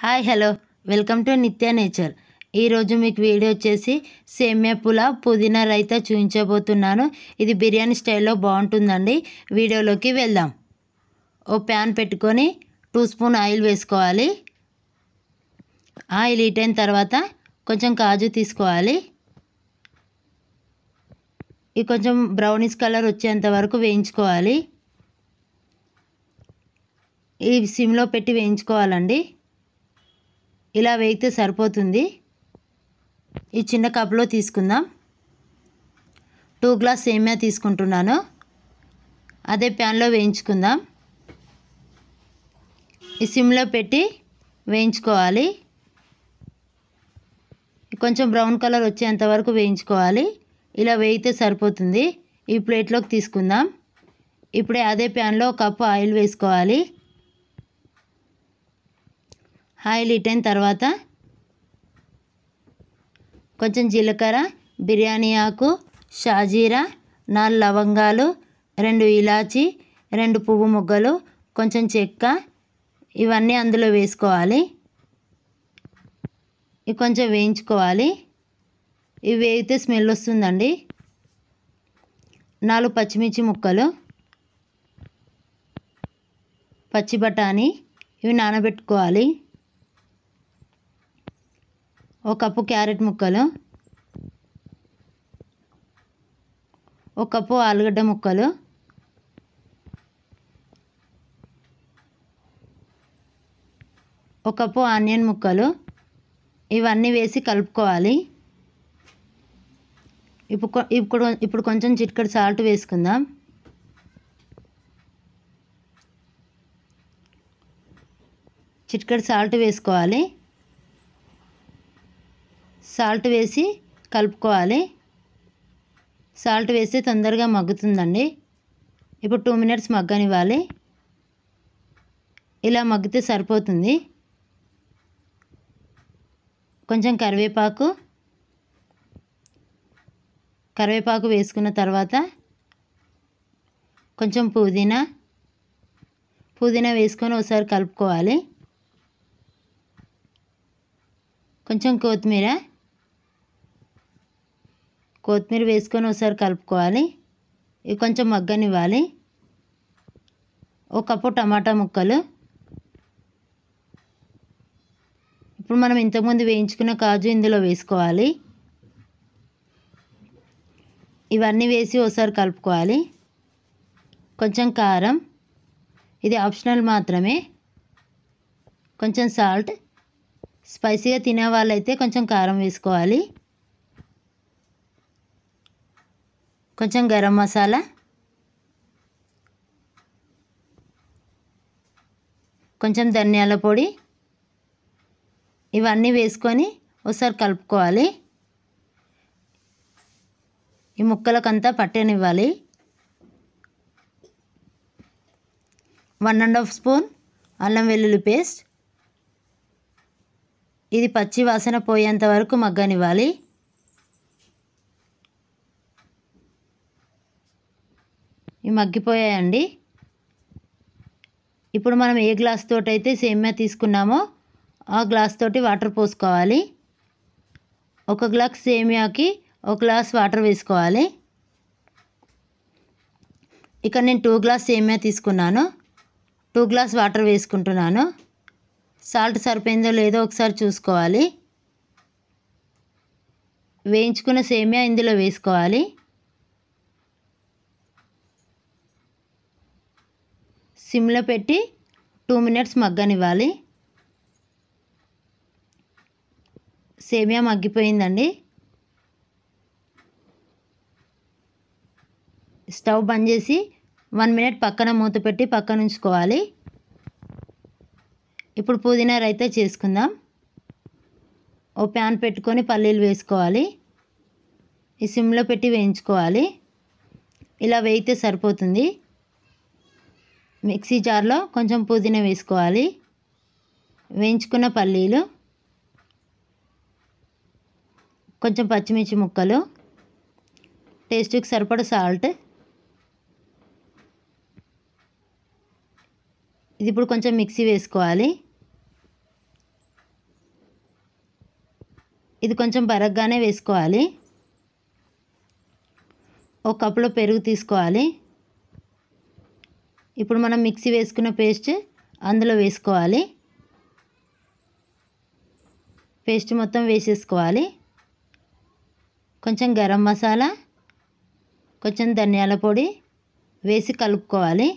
Hi hello welcome to నిత్య nature. ఈరోజు మీకు వీడియో వచ్చేసి సేమ్యా పులావ్ పుదీనా రైతా చూపించబోతున్నాను. ఇది బిర్యానీ స్టైల్లో బాగుంటుందండి. వీడియోలోకి వెళ్దాం. ఓ ప్యాన్ పెట్టుకొని 2 స్పూన్ ఆయిల్ వేసుకోవాలి. ఆయిల్ హీట్ అయిన తర్వాత కొంచెం కాజు తీసుకోవాలి. ఇది కొంచెం బ్రౌనిష్ కలర్ వచ్చేంత వరకు వేయించుకోవాలి. ఇది సిమ్లో పెట్టి వేయించుకోవాలండి. ఇలా వేయితే సరిపోతుంది. ఈ చిన్న కప్లో తీసుకుందాం. 2 గ్లాస్ సేమ్యా తీసుకుంటున్నాను. అదే ప్యాన్లో వేయించుకుందాం. ఈ సిమ్లో పెట్టి వేయించుకోవాలి. కొంచెం బ్రౌన్ కలర్ వచ్చేంత వరకు వేయించుకోవాలి. ఇలా వేయితే సరిపోతుంది. ఈ ప్లేట్లోకి తీసుకుందాం. ఇప్పుడే అదే ప్యాన్లో 1 కప్పు ఆయిల్ వేసుకోవాలి. ఆయిల్ హీట్ అయిన తర్వాత కొంచెం జీలకర్ర, బిర్యానీ ఆకు, షాజీరా, 4 లవంగాలు, 2 ఇలాచి, 2 పువ్వు మొగ్గలు, కొంచెం చెక్క, ఇవన్నీ అందులో వేసుకోవాలి. ఇవి కొంచెం వేయించుకోవాలి. ఇవి వేగితే స్మెల్ వస్తుందండి. 4 పచ్చిమిర్చి ముక్కలు, పచ్చి బఠానీ ఇవి నానబెట్టుకోవాలి. 1 కప్పు క్యారెట్ ముక్కలు, 1 కప్పు ఆలుగడ్డ ముక్కలు, 1 కప్పు ఆనియన్ ముక్కలు, ఇవన్నీ వేసి కలుపుకోవాలి. ఇప్పుడు కొంచెం చిటికెడు సాల్ట్ వేసుకుందాం. చిటికెడు సాల్ట్ వేసుకోవాలి. సాల్ట్ వేసి కలుపుకోవాలి. సాల్ట్ వేస్తే తొందరగా మగ్గుతుందండి. ఇప్పుడు 2 మినిట్స్ మగ్గనివ్వాలి. ఇలా మగ్గితే సరిపోతుంది. కొంచెం కరివేపాకు వేసుకున్న తర్వాత కొంచెం పుదీనా వేసుకొని ఒకసారి కలుపుకోవాలి. కొంచెం కొత్తిమీర వేసుకొని ఒకసారి కలుపుకోవాలి. ఇవి కొంచెం మగ్గనివ్వాలి. 1 కప్పు టమాటా ముక్కలు, ఇప్పుడు మనం ఇంతకుముందు వేయించుకున్న కాజు ఇందులో వేసుకోవాలి. ఇవన్నీ వేసి ఒకసారి కలుపుకోవాలి. కొంచెం కారం, ఇది ఆప్షనల్ మాత్రమే. కొంచెం సాల్ట్, స్పైసీగా తినే వాళ్ళైతే కొంచెం కారం వేసుకోవాలి. కొంచెం గరం మసాలా, కొంచెం ధనియాల పొడి, ఇవన్నీ వేసుకొని ఒకసారి కలుపుకోవాలి. ఈ ముక్కలకంతా పట్టనివ్వాలి. 1½ స్పూన్ అల్లం వెల్లుల్లి పేస్ట్, ఇది పచ్చి వాసన పోయేంత వరకు మగ్గనివ్వాలి. ఇవి మగ్గిపోయాయండి. ఇప్పుడు మనం ఏ గ్లాస్ తోటి అయితే సేమ్యా తీసుకున్నామో ఆ గ్లాస్ తోటి వాటర్ పోసుకోవాలి. 1 గ్లాస్ సేమ్యాకి 1 గ్లాస్ వాటర్ వేసుకోవాలి. ఇక్కడ నేను 2 గ్లాస్ సేమ్యా తీసుకున్నాను. 2 గ్లాస్ వాటర్ వేసుకుంటున్నాను. సాల్ట్ సరిపోయిందో లేదో ఒకసారి చూసుకోవాలి. వేయించుకున్న సేమ్యా ఇందులో వేసుకోవాలి. సిమ్లో పెట్టి 2 మినిట్స్ మగ్గనివ్వాలి. సేమ్యా మగ్గిపోయిందండి. స్టవ్ బంద్ చేసి 1 మినిట్ పక్కన మూత పెట్టి పక్కన ఉంచుకోవాలి. ఇప్పుడు పుదీనా రైతా చేసుకుందాం. ఓ ప్యాన్ పెట్టుకొని పల్లీలు వేసుకోవాలి. ఈ సిమ్లో పెట్టి వేయించుకోవాలి. ఇలా వేయితే సరిపోతుంది. మిక్సీ జార్లో కొంచెం పుదీనా వేసుకోవాలి. వేయించుకున్న పల్లీలు, కొంచెం పచ్చిమిర్చి ముక్కలు, టేస్ట్కి సరిపడ సాల్ట్, ఇది ఇప్పుడు కొంచెం మిక్సీ వేసుకోవాలి. కొంచెం బరగ్గానే వేసుకోవాలి. ఒక కప్పులో పెరుగు తీసుకోవాలి. ఇప్పుడు మనం మిక్సీ వేసుకున్న పేస్ట్ అందులో వేసుకోవాలి. పేస్ట్ మొత్తం వేసేసుకోవాలి. కొంచెం గరం మసాలా, కొంచెం ధనియాల పొడి వేసి కలుపుకోవాలి.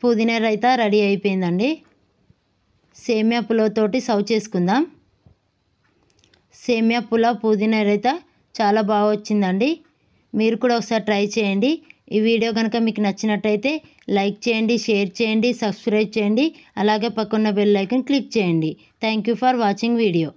పుదీనా రైతా రెడీ అయిపోయిందండి. సేమియా పులావ్తోటి సర్వ్ చేసుకుందాం. సేమియా పులావ్ పుదీనా రైతా చాలా బాగా వచ్చిందండి. మీరు కూడా ఒకసారి ట్రై చేయండి. ఈ వీడియో కనుక మీకు నచ్చినట్టయితే లైక్ చేయండి, షేర్ చేయండి, సబ్స్క్రైబ్ చేయండి. అలాగే పక్కన బెల్ ఐకాన్ క్లిక్ చేయండి. Thank you for watching video.